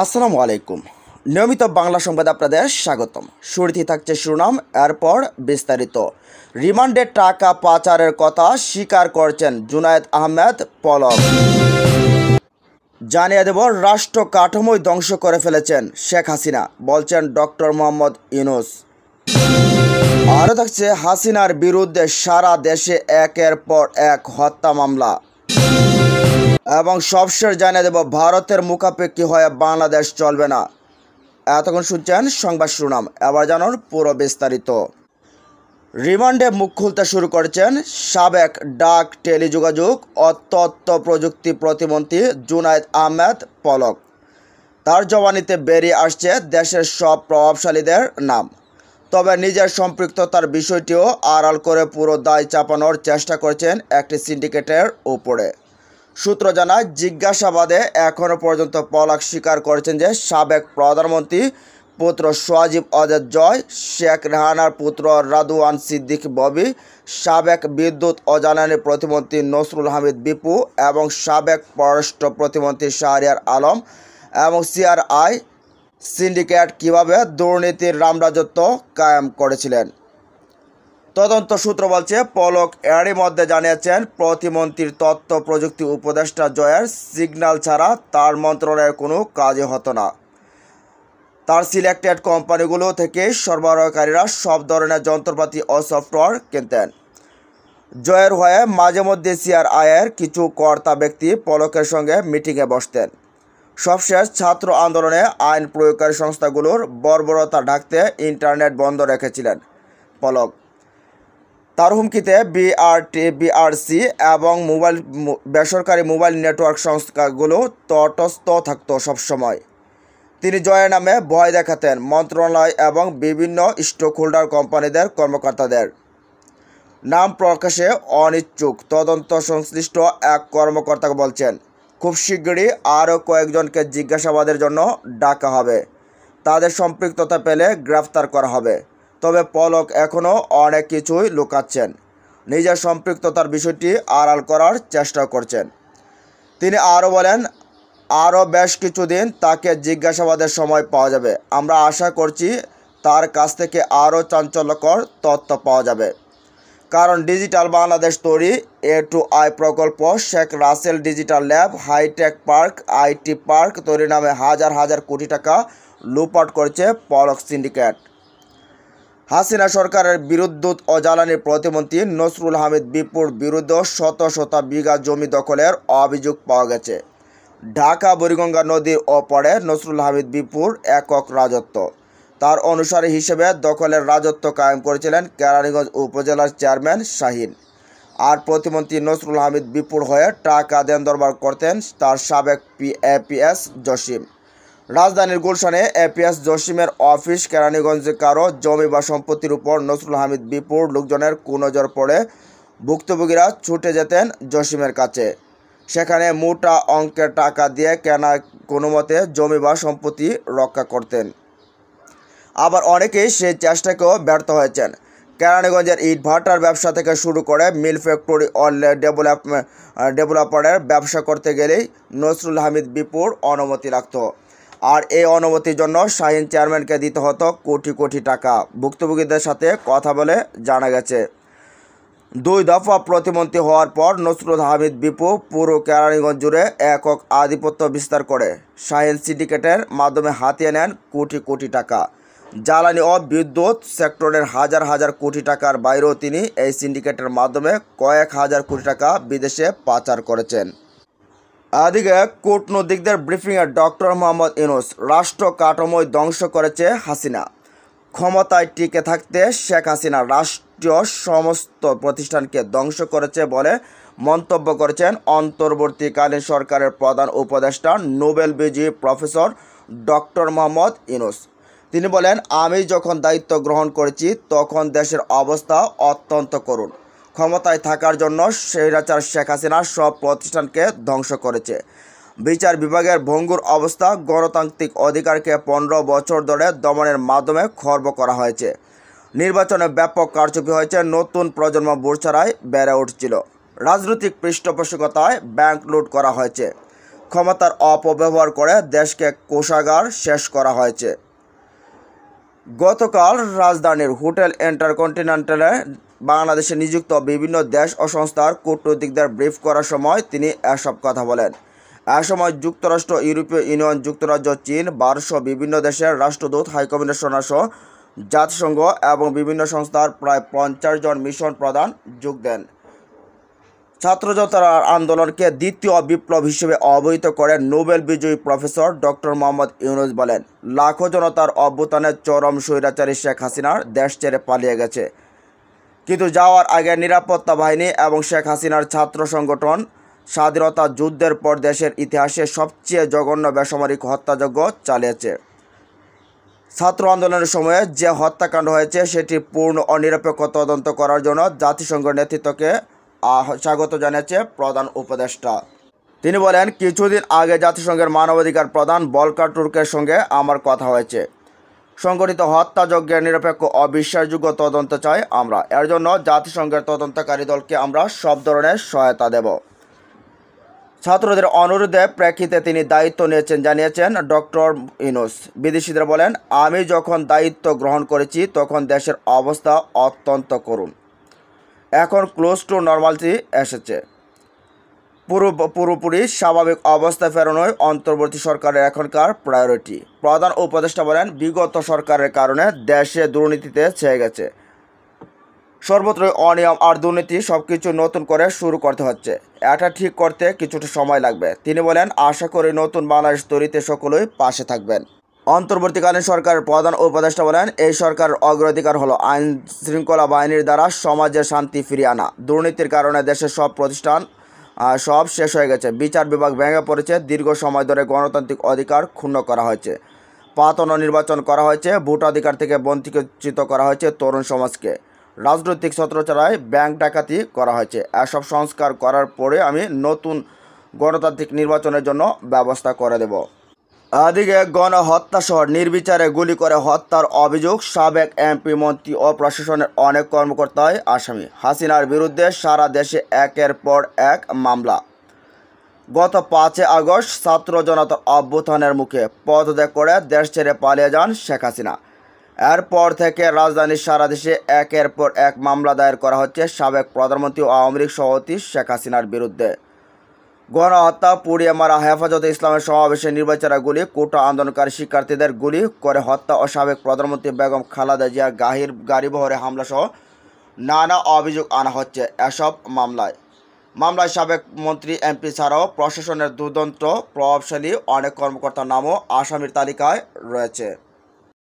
আসসালামু আলাইকুম। নিয়মিত বাংলা সংবাদে আপনাদের স্বাগতম। শুরুতেই থাকছে শিরোনাম, এরপর বিস্তারিত। রিমান্ডে টাকা পাচারের কথা স্বীকার করছেন জুনায়েদ আহমেদ পলক। জানিয়ে দেব, রাষ্ট্র কাঠামোই ধ্বংস করে ফেলেছেন শেখ হাসিনা, বলছেন ডক্টর মোহাম্মদ ইউনূস। আরও থাকছে হাসিনার বিরুদ্ধে সারা দেশে একের পর এক হত্যা মামলা। এবং সবশেষ জানিয়ে দেব, ভারতের মুখাপেক্ষী হয়ে বাংলাদেশ চলবে না। এতক্ষণ শুনছেন সংবাদ শিরোনাম, এবার জানুন পুরো বিস্তারিত। রিমান্ডে মুখ খুলতে শুরু করেছেন সাবেক ডাক, টেলিযোগাযোগ ও তথ্য প্রযুক্তি প্রতিমন্ত্রী জুনায়েদ আহমেদ পলক। তার জবানিতে বেরিয়ে আসছে দেশের সব প্রভাবশালীদের নাম, তবে নিজের সম্পৃক্ততার বিষয়টিও আড়াল করে পুরো দায় চাপানোর চেষ্টা করছেন একটি সিন্ডিকেটের উপরে। সূত্র জানায়, জিজ্ঞাসাবাদে এখনও পর্যন্ত পলক স্বীকার করেছেন যে সাবেক প্রধানমন্ত্রী পুত্র সজীব ওয়াজেদ জয়, শেখ রেহানার পুত্র রাদওয়ান সিদ্দিক ববি, সাবেক বিদ্যুৎ ও জ্বালানি প্রতিমন্ত্রী নসরুল হামিদ বিপু এবং সাবেক পররাষ্ট্র প্রতিমন্ত্রী শাহরিয়ার আলম এবং সিআরআই সিন্ডিকেট কীভাবে দুর্নীতির রামরাজত্ব কায়েম করেছিলেন। তদন্ত সূত্র বলছে, পলক এরই মধ্যে জানিয়েছেন প্রতিমন্ত্রীর তথ্য প্রযুক্তি উপদেষ্টা জয়ের সিগন্যাল ছাড়া তার মন্ত্রণালয়ের কোনো কাজই হতো না। তার সিলেক্টেড কোম্পানিগুলো থেকে সরবরাহকারীরা সব ধরনের যন্ত্রপাতি ও সফটওয়্যার কিনতেন। জয়ের হয়ে মাঝে মধ্যে সিআরআইয়ের কিছু কর্তা ব্যক্তি পলকের সঙ্গে মিটিংয়ে বসতেন। সবশেষ ছাত্র আন্দোলনে আইন প্রয়োগকারী সংস্থাগুলোর বর্বরতা ঢাকতে ইন্টারনেট বন্ধ রেখেছিলেন পলক। তার হুমকিতে বিআরসি এবং বেসরকারি মোবাইল নেটওয়ার্ক সংস্থাগুলো তটস্থ থাকত সবসময়। তিনি জয়ের নামে ভয় দেখাতেন মন্ত্রণালয় এবং বিভিন্ন স্টক হোল্ডার কোম্পানিদের কর্মকর্তাদের। নাম প্রকাশে অনিচ্ছুক তদন্ত সংশ্লিষ্ট এক কর্মকর্তা বলছেন, খুব শীঘ্রই আরও কয়েকজনকে জিজ্ঞাসাবাদের জন্য ডাকা হবে। তাদের সম্পৃক্ততা পেলে গ্রেফতার করা হবে। তবে পলক এখনও অনেক কিছুই লুকাচ্ছেন, নিজের সম্পৃক্ততার বিষয়টি আড়াল করার চেষ্টা করছেন। তিনি আরও বলেন, আরও বেশ কিছুদিন তাকে জিজ্ঞাসাবাদের সময় পাওয়া যাবে। আমরা আশা করছি তার কাছ থেকে আরও চাঞ্চল্যকর তথ্য পাওয়া যাবে, কারণ ডিজিটাল বাংলাদেশ তৈরি A2I প্রকল্প, Sheikh Russel digital lab, hitech park, IT park তৈরি নামে হাজার হাজার কোটি টাকা লুটপাট করেছে পলক সিন্ডিকেট। হাসিনা সরকারের বিদ্যুৎ ও জ্বালানি প্রতিমন্ত্রী নসরুল হামিদ বিপুর বিরুদ্ধে শত শত বিঘা জমি দখলের অভিযোগ পাওয়া গেছে। ঢাকা বুড়িগঙ্গা নদীর ওপরে নসরুল হামিদ বিপুর একক রাজত্ব। তার অনুসারী হিসেবে দখলের রাজত্ব কায়েম করেছিলেন কেরানীগঞ্জ উপজেলার চেয়ারম্যান শাহিন। আর প্রতিমন্ত্রী নসরুল হামিদ বিপুর হয়ে টাকা দেন দরবার করতেন তার সাবেক এপিএস জসিম। রাজধানীর গুলশানে এপিএস জসিমের অফিস। কেরানীগঞ্জে কারো জমি বা সম্পত্তির উপর নসরুল হামিদ বিপুর লোকজনের কুনজর পড়ে ভুক্তভোগীরা ছুটে যেতেন জসিমের কাছে। সেখানে মোটা অঙ্কের টাকা দিয়ে কেনা কোনো মতে জমি বা সম্পত্তি রক্ষা করতেন। আবার অনেকেই সেই চেষ্টাকেও ব্যর্থ হয়েছেন। কেরানীগঞ্জের ইট ভাটার ব্যবসা থেকে শুরু করে মিল ফ্যাক্টরি ও ডেভেলপারের ব্যবসা করতে গেলেই নসরুল হামিদ বিপুর অনুমতি লাগত। আর এই অনুমতির জন্য শাহিন চেয়ারম্যানকে দিতে হতো কোটি কোটি টাকা। ভুক্তভোগীদের সাথে কথা বলে জানা গেছে, 2 দফা প্রতিমন্ত্রী হওয়ার পর নসরুল হামিদ বিপু পুরো কেরানীগঞ্জ জুড়ে একক আধিপত্য বিস্তার করে শাহিন সিন্ডিকেটের মাধ্যমে হাতিয়ে নেন কোটি কোটি টাকা। জ্বালানি ও বিদ্যুৎ সেক্টরের হাজার হাজার কোটি টাকার বাইরেও তিনি এই সিন্ডিকেটের মাধ্যমে কয়েক হাজার কোটি টাকা বিদেশে পাচার করেছেন। এদিকে কূটনৈতিকদের ব্রিফিংয়ে ডক্টর মোহাম্মদ ইউনূস, রাষ্ট্র কাঠামোই ধ্বংস করেছে হাসিনা। ক্ষমতায় টিকে থাকতে শেখ হাসিনা রাষ্ট্রীয় সমস্ত প্রতিষ্ঠানকে ধ্বংস করেছে বলে মন্তব্য করেছেন অন্তর্বর্তীকালীন সরকারের প্রধান উপদেষ্টা নোবেল বিজয়ী প্রফেসর ডক্টর মোহাম্মদ ইউনূস। তিনি বলেন, আমি যখন দায়িত্ব গ্রহণ করেছি তখন দেশের অবস্থা অত্যন্ত করুণ। ক্ষমতায় থাকার জন্য স্বৈরাচার শেখ হাসিনা সব প্রতিষ্ঠানকে ধ্বংস করেছে। বিচার বিভাগের ভঙ্গুর অবস্থা, গণতান্ত্রিক অধিকারকে 15 বছর ধরে দমনের মাধ্যমে খর্ব করা হয়েছে। নির্বাচনে ব্যাপক কারচুপি হয়েছে, নতুন প্রজন্ম বুঝছাড়াই বেড়ে উঠছিল। রাজনৈতিক পৃষ্ঠপোষকতায় ব্যাংক লুট করা হয়েছে। ক্ষমতার অপব্যবহার করে দেশকে কোষাগার শেষ করা হয়েছে। গতকাল রাজধানীর হোটেল ইন্টারকন্টিনেন্টালে বাংলাদেশে নিযুক্ত বিভিন্ন দেশ ও সংস্থার কূটনীতিকদের ব্রিফ করার সময় তিনি এসব কথা বলেন। এ সময় যুক্তরাষ্ট্র, ইউরোপীয় ইউনিয়ন, যুক্তরাজ্য, চীন, ভারতসহ বিভিন্ন দেশের রাষ্ট্রদূত, হাইকমিশনার সহ জাতিসংঘ এবং বিভিন্ন সংস্থার প্রায় 50 জন মিশন প্রধান যোগ দেন। ছাত্র জনতার আন্দোলনকে দ্বিতীয় বিপ্লব হিসেবে অবহিত করে নোবেল বিজয়ী প্রফেসর ডক্টর মোহাম্মদ ইউনূস বলেন, লাখো জনতার অভ্যুত্থানে চরম স্বৈরাচারী শেখ হাসিনার দেশ ছেড়ে পালিয়ে গেছে, কিন্তু যাওয়ার আগে নিরাপত্তা বাহিনী এবং শেখ হাসিনার ছাত্র সংগঠন স্বাধীনতা যুদ্ধের পর দেশের ইতিহাসে সবচেয়ে জঘন্য বেসামরিক হত্যাযজ্ঞ চালিয়েছে। ছাত্র আন্দোলনের সময়ে যে হত্যাকাণ্ড হয়েছে সেটি পূর্ণ ও নিরপেক্ষ তদন্ত করার জন্য জাতিসংঘের নেতৃত্বকে স্বাগত জানিয়েছে প্রধান উপদেষ্টা। তিনি বলেন, কিছুদিন আগে জাতিসংঘের মানবাধিকার প্রধান ভলকার তুর্কের সঙ্গে আমার কথা হয়েছে। সংগঠিত হত্যাযজ্ঞের নিরপেক্ষ ও বিশ্বাসযোগ্য তদন্ত চাই আমরা। এর জন্য জাতিসংঘের তদন্তকারী দলকে আমরা সব ধরনের সহায়তা দেব। ছাত্রদের অনুরোধের প্রেক্ষিতে তিনি দায়িত্ব নিয়েছেন জানিয়েছেন ডক্টর ইউনূস। বিদেশিদের বলেন, আমি যখন দায়িত্ব গ্রহণ করেছি তখন দেশের অবস্থা অত্যন্ত করুণ। এখন ক্লোজ টু নর্মালিটি এসেছে। পুরোপুরি স্বাভাবিক অবস্থায় ফেরানোই অন্তর্বর্তী সরকারের এখনকার প্রায়োরিটি। প্রধান উপদেষ্টা বলেন, বিগত সরকারের কারণে দেশে দুর্নীতিতে ছেয়ে গেছে। সর্বত্রই অনিয়ম আর দুর্নীতি, সবকিছু নতুন করে শুরু করতে হচ্ছে। এটা ঠিক করতে কিছুটা সময় লাগবে। তিনি বলেন, আশা করি নতুন বাংলাদেশ তৈরিতে সকলেই পাশে থাকবেন। অন্তর্বর্তীকালীন সরকারের প্রধান উপদেষ্টা বলেন, এই সরকারের অগ্রাধিকার হলো আইন শৃঙ্খলা বাহিনীর দ্বারা সমাজে শান্তি ফিরিয়ে আনা। দুর্নীতির কারণে দেশের সব প্রতিষ্ঠান সব শেষ হয়ে গেছে। বিচার বিভাগ ভেঙে পড়েছে। দীর্ঘ সময় ধরে গণতান্ত্রিক অধিকার ক্ষুণ্ণ করা হয়েছে। পাতানো নির্বাচন করা হয়েছে। ভোটাধিকার থেকে বঞ্চিত করা হয়েছে তরুণ সমাজকে। রাজনৈতিক ছত্রছায়ায় ব্যাংক ডাকাতি করা হয়েছে। এসব সংস্কার করার পরে আমি নতুন গণতান্ত্রিক নির্বাচনের জন্য ব্যবস্থা করে দেব। এদিকে গণহত্যাসহ নির্বিচারে গুলি করে হত্যার অভিযোগ সাবেক এমপি, মন্ত্রী ও প্রশাসনের অনেক কর্মকর্তাই আসামি। হাসিনার বিরুদ্ধে সারা দেশে একের পর এক মামলা। গত 5 আগস্ট ছাত্র জনতার অভ্যুত্থানের মুখে পদত্যাগ করে দেশ ছেড়ে পালিয়ে যান শেখ হাসিনা। এরপর থেকে রাজধানীর সারা দেশে একের পর এক মামলা দায়ের করা হচ্ছে সাবেক প্রধানমন্ত্রী ও আওয়ামী লীগ সভাপতি শেখ হাসিনার বিরুদ্ধে। গণহত্যা, পুড়িয়ে মারা, হেফাজতে ইসলামের সমাবেশে নির্বিচারে গুলি, কোটা আন্দোলনকারী শিক্ষার্থীদের গুলি করে হত্যা ও সাবেক প্রধানমন্ত্রী বেগম খালেদা জিয়ার গাড়িবহরে হামলাসহ নানা অভিযোগ আনা হচ্ছে এসব মামলায় সাবেক মন্ত্রী, এমপি ছাড়াও প্রশাসনের দুর্দান্ত প্রভাবশালী অনেক কর্মকর্তার নামও আসামির তালিকায় রয়েছে।